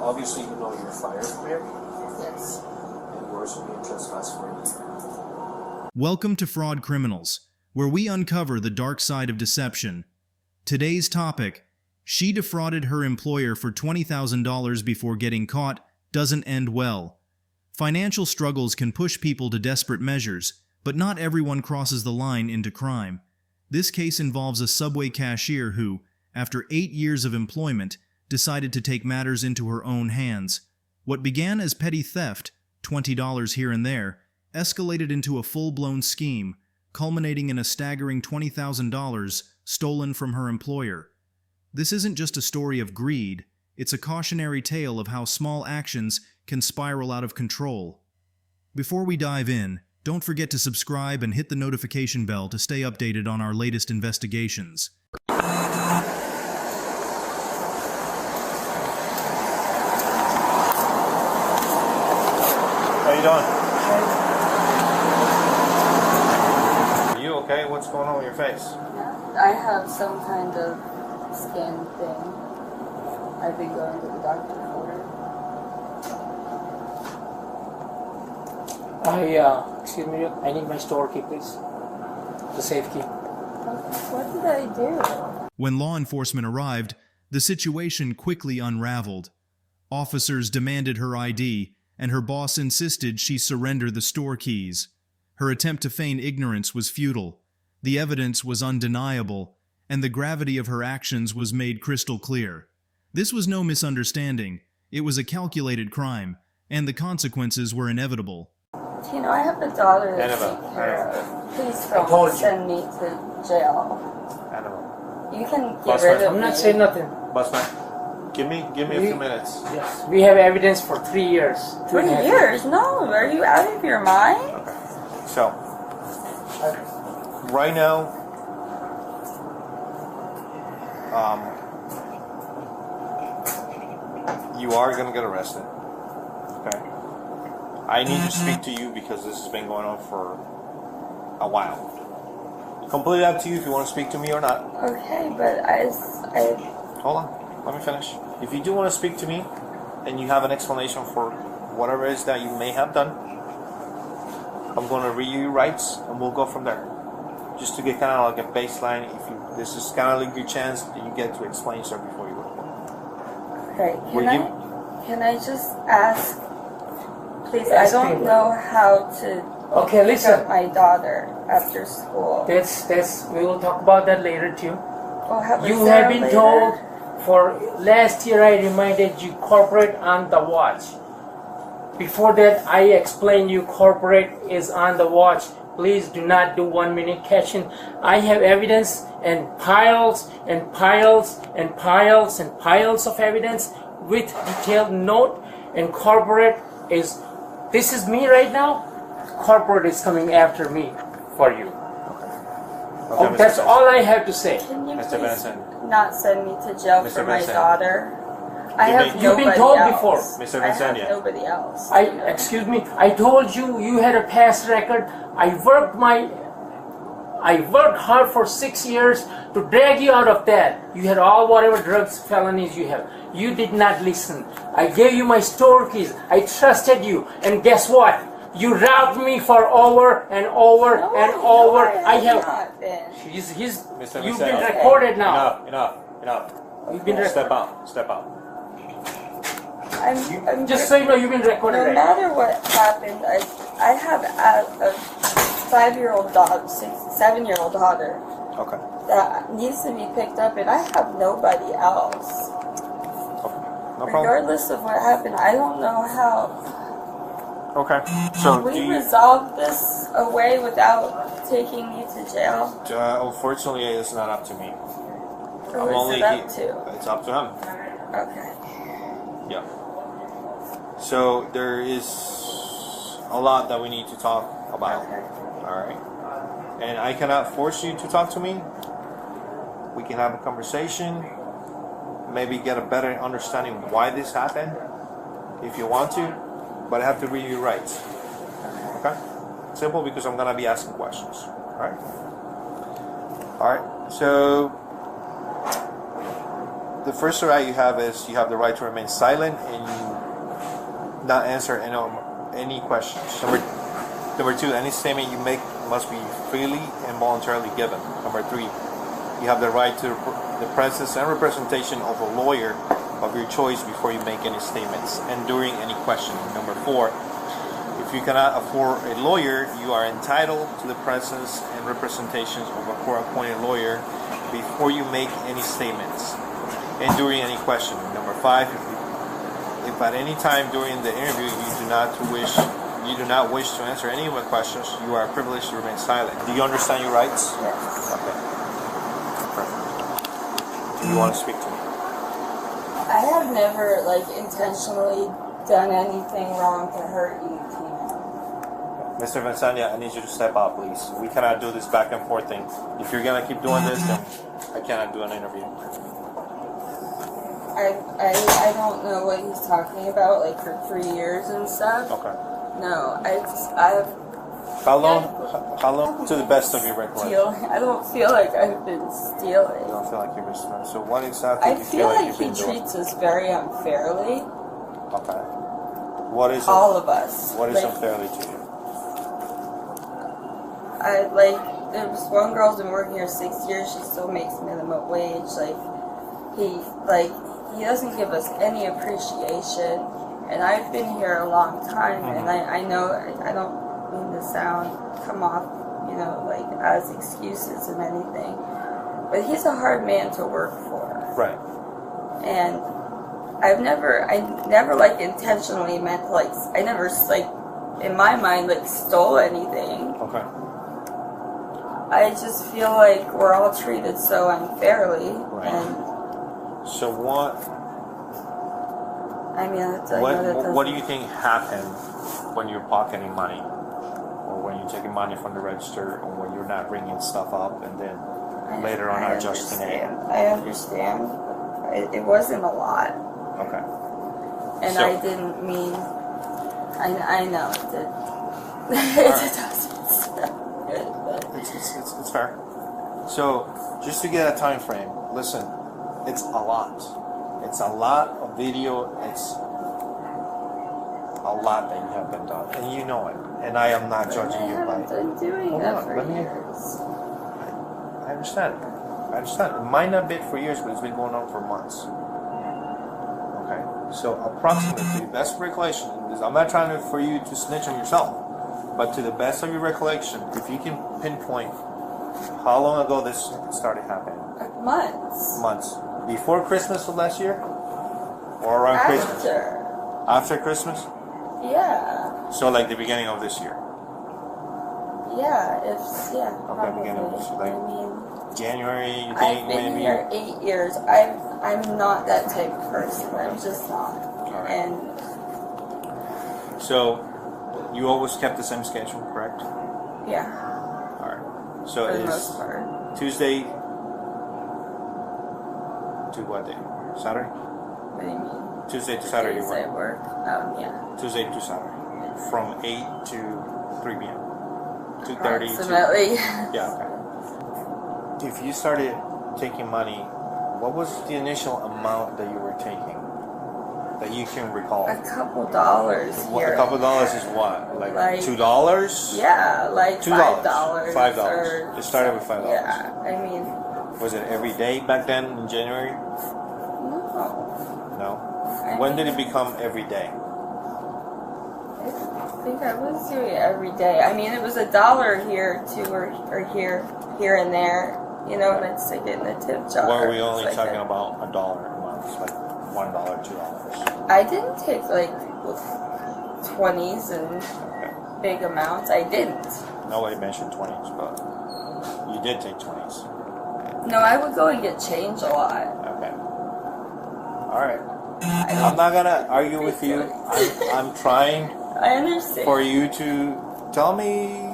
obviously you know you're fired from here. Yes. And yours will be in trespass for a year. Welcome to Fraud Criminals, where we uncover the dark side of deception. Today's topic: she defrauded her employer for $20,000 before getting caught, doesn't end well. Financial struggles can push people to desperate measures, but not everyone crosses the line into crime. This case involves a Subway cashier who, after 8 years of employment, decided to take matters into her own hands. What began as petty theft, $20 here and there, escalated into a full-blown scheme, culminating in a staggering $20,000 stolen from her employer. This isn't just a story of greed, it's a cautionary tale of how small actions can spiral out of control. Before we dive in, don't forget to subscribe and hit the notification bell to stay updated on our latest investigations. How you doing? Are you okay? What's going on with your face? I have some kind of skin thing. I've been going to the doctor for Excuse me, I need my store key, please. The safe key. it. What did I do? When law enforcement arrived, the situation quickly unraveled. Officers demanded her ID, and her boss insisted she surrender the store keys. Her attempt to feign ignorance was futile. The evidence was undeniable, and the gravity of her actions was made crystal clear. This was no misunderstanding. It was a calculated crime, and the consequences were inevitable. You know, I have a daughter to Annabelle, take care of. Please I told don't you. send me to jail. Animal. You can get Boss rid man, of I'm me. not saying nothing. Bossman, give me a few minutes. Yes. We have evidence for 3 years. 3 years? No, are you out of your mind? Okay. So, right now, you are going to get arrested. Okay. I need to speak to you because this has been going on for a while. Completely up to you if you want to speak to me or not. Okay, but I Hold on. Let me finish. If you do want to speak to me and you have an explanation for whatever it is that you may have done, I'm going to read you your rights and we'll go from there. Just to get kind of like a baseline. This is kind of like your chance that you get to explain yourself before you go to court. okay. Can I just ask? Please, Ask I don't me. know how to Okay, pick listen. up my daughter after school. We will talk about that later too. Oh, You have been told for last year I reminded you corporate on the watch. Before that I explained you corporate is on the watch. Please do not do 1 minute cashing. I have evidence and piles and piles and piles and piles of evidence with detailed note, and corporate is, this is me right now. Corporate is coming after me for you. Okay, That's Mr. all I have to say. Can you Mr. please Benson. not send me to jail Mr. for my Benson. daughter? I have You've been nobody told else. before. Mr. I have Vincentia. nobody else. Excuse me, I told you you had a past record. I worked hard for 6 years to drag you out of that. You had all whatever drugs, felonies you have. You did not listen. I gave you my store keys. I trusted you. And guess what? You robbed me for over and over No, and no, over. I have not been. He's, Mr. you've Vicente. been recorded now. Enough. You've been Step out. I'm Just so you know, you've been recorded no right now. matter what happened, I have a 5-year-old daughter, 7-year-old daughter Okay. that needs to be picked up, and I have nobody else. No problem. Regardless of what happened, I don't know how. Okay. So, Can do we you... resolve this away without taking me to jail? Unfortunately, it's not up to me. Who is it up to? It's up to him. Okay. Yeah. So there is a lot that we need to talk about. Okay. Alright? And I cannot force you to talk to me. We can have a conversation. Maybe get a better understanding why this happened. If you want to. But I have to read your rights. Okay? Simple, because I'm going to be asking questions. Alright? Alright. So the first right you have is you have the right to remain silent and not answer any questions. Number two, any statement you make must be freely and voluntarily given. Number three, you have the right to the presence and representation of a lawyer of your choice before you make any statements and during any questioning. Number four, if you cannot afford a lawyer, you are entitled to the presence and representation of a court-appointed lawyer before you make any statements and during any questioning. Number five, if at any time during the interview you do not wish to answer any of the questions, you are privileged to remain silent. Do you understand your rights? Yes. Okay. Perfect. Do you want to speak to me? I have never intentionally done anything wrong to hurt you, Tina. Mr. Vincania, I need you to step out, please. We cannot do this back and forth thing. If you're gonna keep doing this, then I cannot do an interview. I don't know what he's talking about, for 3 years and stuff. Okay. No, I've How long? To the best of your recollection. I don't feel like I've been stealing. You don't feel like you've been stealing. So what exactly I do you feel like you've he been doing? treats us very unfairly. Okay. What is all of us? What is unfairly to you? There was one girl's been working here 6 years. She still makes minimum wage. He doesn't give us any appreciation. And I've been here a long time, and I know I don't mean to come off, as excuses and anything. But he's a hard man to work for. Right. And I never intentionally meant I never in my mind stole anything. Okay. I just feel like we're all treated so unfairly. Right. And so what? I mean, what do you think happened when you're pocketing money, or when you're taking money from the register, or when you're not ringing stuff up, and then later on adjusting it? I understand. It wasn't a lot. Okay. And So- I didn't mean. I know it did. Alright. It It's fair. So, just to get a time frame, listen, it's a lot. It's a lot of video. It's a lot that you have been done, and you know it. And I am not judging you by. I haven't been doing Hold that on, for let me- years. I understand. It might not be for years, but it's been going on for months. Okay. So approximately, best recollection is, I'm not trying for you to snitch on yourself, but to the best of your recollection, if you can pinpoint how long ago this started happening. Months. Months. Before Christmas of last year? Or around Christmas? After Christmas? Yeah. So like the beginning of this year? Yeah. Okay, beginning of this year. Like January, you think I've been maybe? here 8 years. I'm not that type of person. I'm just not. Alright. And So you always kept the same schedule, correct? yeah, Alright. So for the it's most part. Tuesday to what day? Saturday? What do you mean? Tuesday to Saturday you Days I work. work. Yeah. Tuesday to Saturday. From 8 to 3 p.m. 2:30 to... Approximately. Yeah, okay. If you started taking money, what was the initial amount that you were taking that you can recall? A couple dollars here. A couple dollars is what? Like $2? Yeah, like $2. $5. $5. or- It started with $5. Yeah, I mean, Was it every day back then in January? no. No. I When mean, did it become every day? I think I was doing it every day. I mean, it was $1 here, or here and there. And I'd stick it in the tip jar. Or were we only It's talking like about $1 a month? Like $1, $2? I didn't take 20s and Okay. big amounts. I didn't. Nobody mentioned 20s, but you did take 20s. No, I would go and get change a lot. Okay. Alright. I'm not gonna argue with you. I'm trying I understand. for you to tell me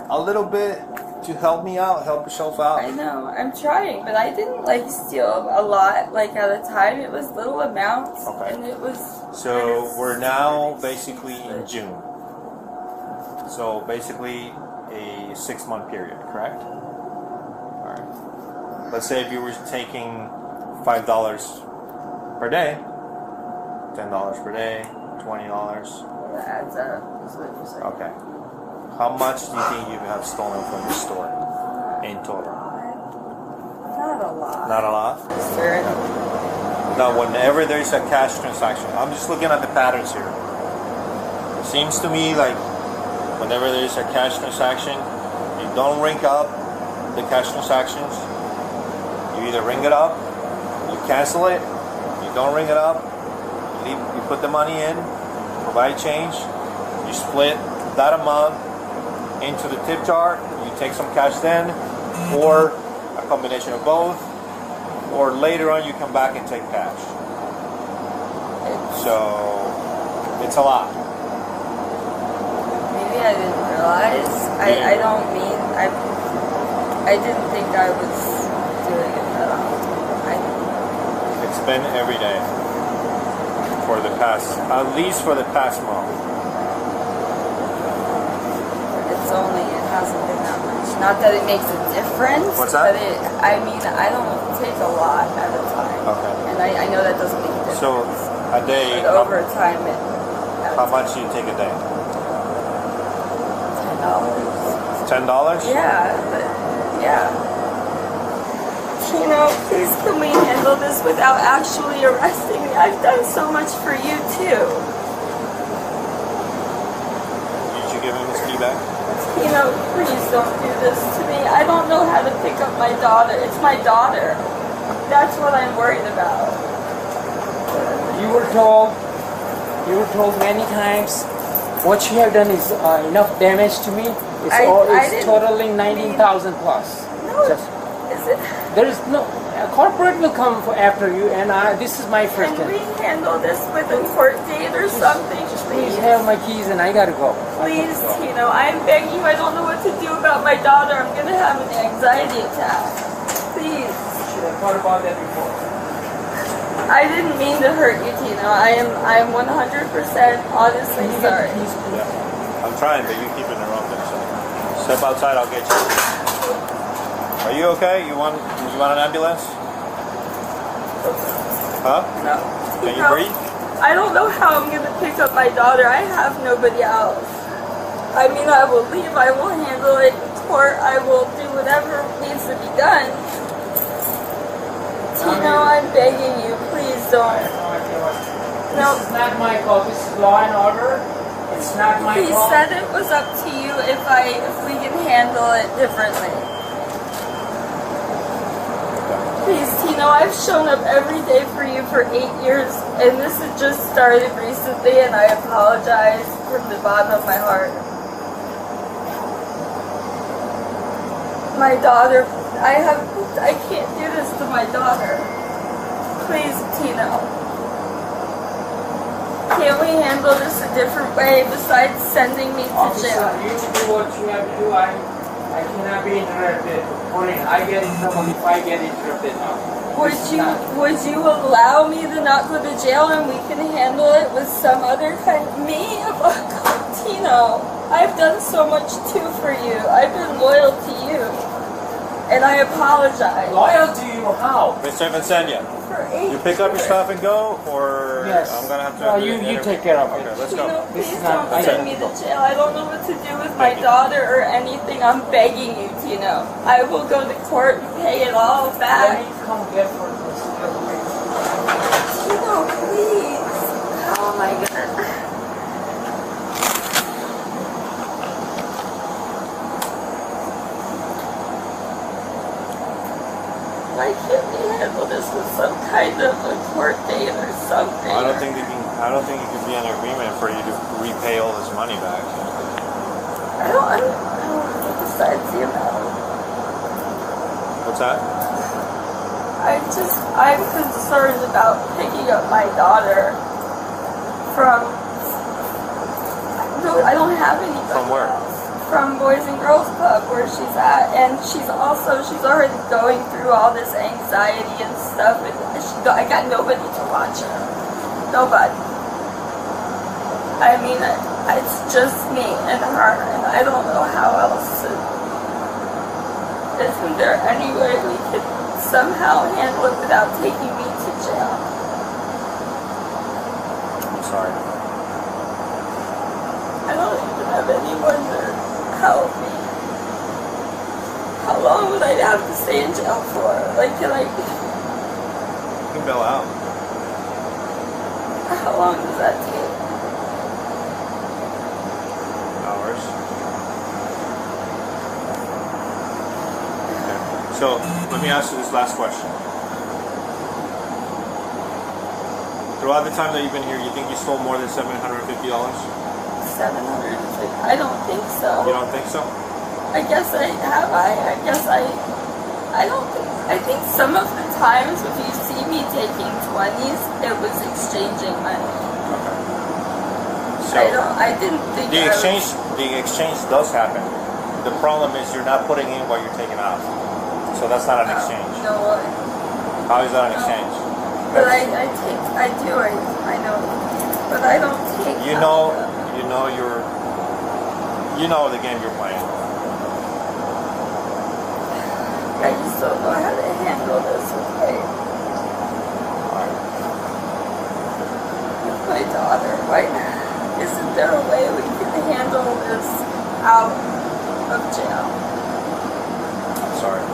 a little bit to help me out, help yourself I out. know, I'm trying, but I didn't steal a lot at a time. It was little amounts, Okay. and it was. So we're now basically in June. So basically a 6-month period, correct? Alright. Let's say if you were taking $5 Per day? $10 per day, $20. That adds up, is what you're saying. Okay. How much do you think you have stolen from the store in total? Not a lot. Not a lot? Fair enough. Now, whenever there's a cash transaction, I'm just looking at the patterns here. It seems to me like whenever there's a cash transaction, you don't ring up the cash transactions. You either ring it up, you cancel it, you don't ring it up, you put the money in, provide change, you split that amount into the tip jar, you take some cash then, or a combination of both, or later on you come back and take cash. So it's a lot. Maybe I didn't realize. I don't mean I didn't think I was doing it that often. It's been every day for the past, at least for the past month. It hasn't been that much. Not that it makes a difference. What's that? But I don't take a lot at a time. Okay. And I know that doesn't make a difference. So a day, But over time, how much do you take a day? $10. $10? Yeah, but yeah. Please can we handle this without actually arresting me? I've done so much for you too. Did you give him his key back? Please don't do this to me. I don't know how to pick up my daughter. It's my daughter. That's what I'm worried about. You were told many times, what you have done is enough damage to me. It's totaling 19,000 plus. No, Just, is it? there is no, a corporate will come after you, and this is my first Can we time. handle this with a court date or something? Please have my keys, and I gotta go. Please, I'm begging you. I don't know what to do about my daughter. I'm gonna have an anxiety attack. Please. Should have thought about that before. I didn't mean to hurt you, Tino. I am 100% honestly sorry. Yeah. I'm trying, but you keep interrupting. So step outside, I'll get you. Are you okay? You want an ambulance? Huh? No. Can you breathe? I don't know how I'm gonna pick up my daughter. I have nobody else. I will leave. I will handle it in court. I will do whatever needs to be done. Tino, I'm begging you. Please don't. No. This is not my call. This is law and order. It's not my He call. said it was up to you if we can handle it differently. Please, Tino, I've shown up every day for you for 8 years, and this has just started recently, and I apologize from the bottom of my heart. My daughter, I can't do this to my daughter. Please, Tino. Can't we handle this a different way besides sending me to Officer, jail? you do what you have to do. I cannot be interrupted. Only I get in trouble if I get interrupted now. Would you allow me to not go to jail and we can handle it with some other kind of me? Tino, I've done so much too for you. I've been loyal to you. And I apologize. Loyal to you? How? Mr. Vincenia, For 8 you pick up your years. stuff and go, or Yes. I'm gonna have to. No, you take care of it. Okay, let's Tino, go. This please is not- don't I send gotta me go. to jail. I don't know what to do with my Thank you. daughter or anything. I'm begging you, Tino. I will go to court and pay it all Let back. me come get for this. Tino, please. Oh my God. Why can't we handle this with some kind of a court date or something? I don't think you can be in agreement for you to repay all this money back. I don't know besides the amount. What's that? I'm concerned about picking up my daughter from, no, I don't have any. From where? From Boys and Girls Club where she's at, and she's already going through all this anxiety and stuff, and I got nobody to watch her. Nobody. It's just me and her, and I don't know how else to. Isn't there any way we could somehow handle it without taking me to jail? jail for? Like, can I... You can bail out. How long does that take? Hours. Okay. So let me ask you this last question. Throughout the time that you've been here, you think you stole more than $750? 750? I don't think so. You don't think so? I guess I have. I guess I don't think. I think some of the times if you see me taking 20s, it was exchanging money. Okay. So I didn't think the exchange does happen. The problem is you're not putting in what you're taking out. So that's not an exchange. No. How is that an exchange? But I know. But I don't take. You know the game you're playing. I just don't know how to handle this with my daughter. Why isn't there a way we can handle this out of jail? I'm sorry.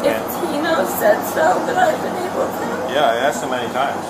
If Tino said so, would I have been able to? Yeah, I asked him many times.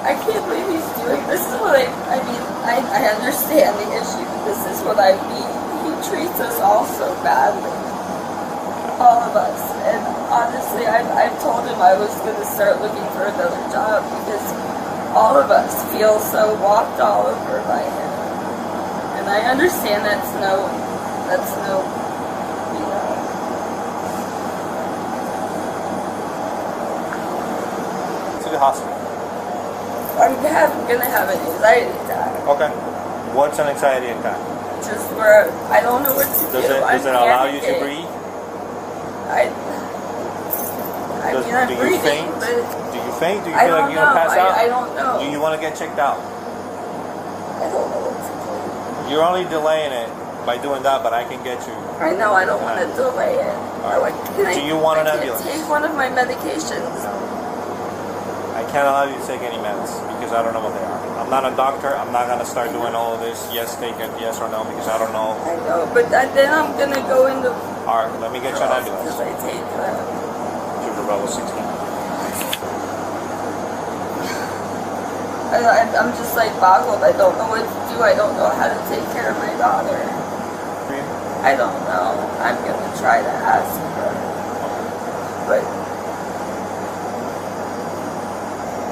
I can't believe he's doing this. Is what I mean, I understand the issue, but this is what I mean. He treats us all so badly. All of us. And honestly, I've told him I was going to start looking for another job because all of us feel so walked all over by him. And I understand that's no, you know. To the hospital. I'm gonna have an anxiety attack. Okay. What's an anxiety attack? Just where I don't know what to do. Does it allow you to breathe? I'm Do you breathing, faint? but Do you faint? Do you I feel like don't you're gonna know. pass out? I don't know. Do you want to get checked out? I don't know what to do. You're only delaying it by doing that, but I can get you. I know I don't want to delay it. Do you want an ambulance? Take one of my medications. I can't allow you to take any meds because I don't know what they are. I'm not a doctor. I'm not gonna start doing all of this. Yes, take it. Yes or no because I don't know. I know, but then I'm gonna go into. All right, let me get you an ambulance. Because I take them. To the level 16. I'm just like boggled. I don't know what to do. I don't know how to take care of my daughter. I don't know. I'm gonna try to ask her, but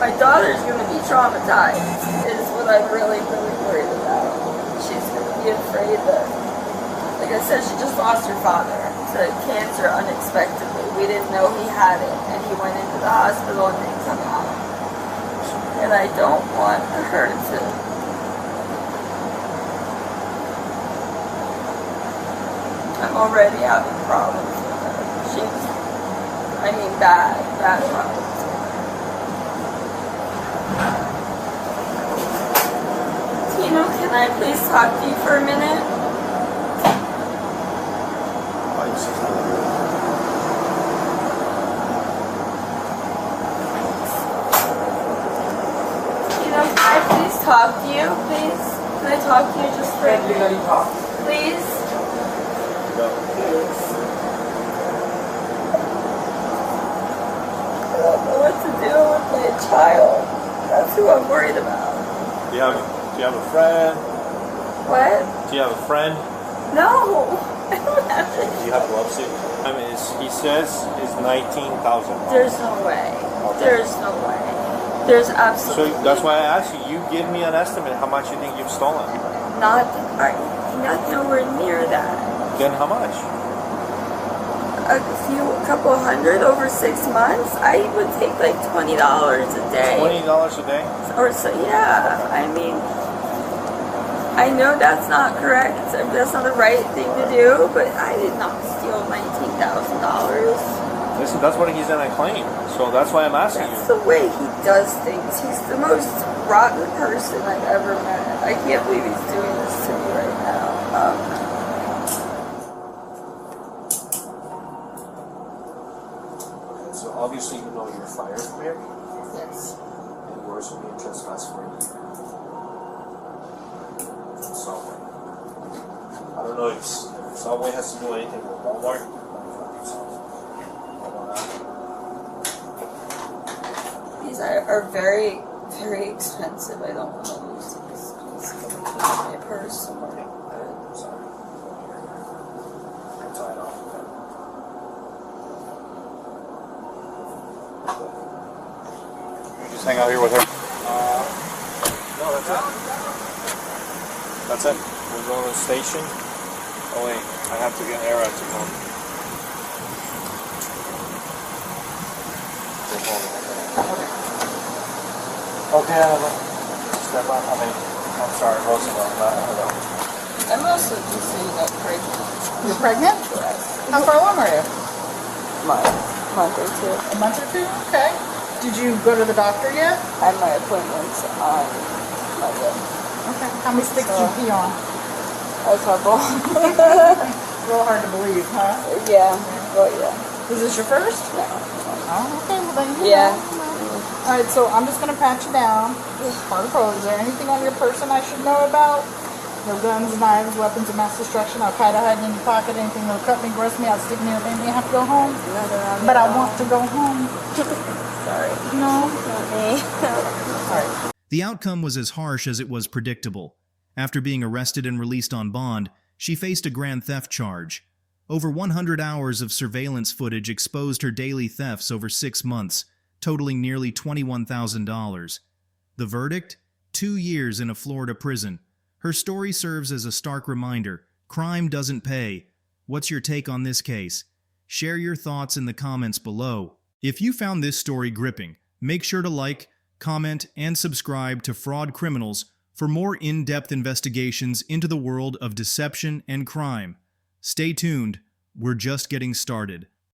my daughter's gonna be traumatized. Is what I'm really worried about. She's gonna be afraid that, like I said, she just lost her father to cancer unexpectedly. We didn't know he had it, and he went into the hospital and didn't come out. And I don't want her to. I'm already having problems with her. Bad problems with her. Tino, can I please talk to you for a minute? Talk to you, please? Can I talk to you just for a minute? Please? Please. I don't know what to do with my child. That's who I'm worried about. Do you have a friend? What? Do you have a friend? No. I don't have it. Do you have gloves? He says is $19,000. There's no way. Okay. There's no way. There's absolutely. So that's why I asked you. You give me an estimate how much you think you've stolen. Not nowhere near that. Then how much? A couple hundred over 6 months. I would take like $20 a day. $20 a day? Or so, yeah. I mean, I know that's not correct. That's not the right thing to do. But I did not steal $19,000. Listen, that's what he's gonna claim. So that's why I'm asking you. That's the way he does things. He's the most rotten person I've ever met. I can't believe he's doing this to me right now. Okay, so obviously you know you're fired from here. Yes. And you're also being trespassed for a year. Subway. I don't know if Subway has to do anything with Walmart. these are very, very expensive. I don't want to lose these. Please put them in my purse somewhere. Sorry. I'll tie it off. Just hang out here with her. No, that's it. That's it. We'll go to the station. Oh wait, I have to get air out to go. Okay, step up. I'm sorry, Roosevelt. I'm also just so you know pregnant. You're pregnant? Yes. How far along are you? Month or two. A month or two? Okay. Did you go to the doctor yet? I have my appointments on Monday. Okay. How many sticks did you pee on? A couple. A little hard to believe, huh? Yeah. Well, yeah. Was this your first? No. Oh, okay. Well, then you Yeah. know. All right, so I'm just going to pat you down. Part of the Is there anything on your person I should know about? No guns, knives, weapons of mass destruction, Al-Qaeda hiding in your pocket, anything that'll cut me, gross me out, stick me, or make me have to go home? But I want to go home. Sorry. No? Not me. Sorry. The outcome was as harsh as it was predictable. After being arrested and released on bond, she faced a grand theft charge. Over 100 hours of surveillance footage exposed her daily thefts over 6 months, totaling nearly $21,000. The verdict? 2 years in a Florida prison. Her story serves as a stark reminder. Crime doesn't pay. What's your take on this case? Share your thoughts in the comments below. If you found this story gripping, make sure to like, comment, and subscribe to Fraud Criminals for more in-depth investigations into the world of deception and crime. Stay tuned. We're just getting started.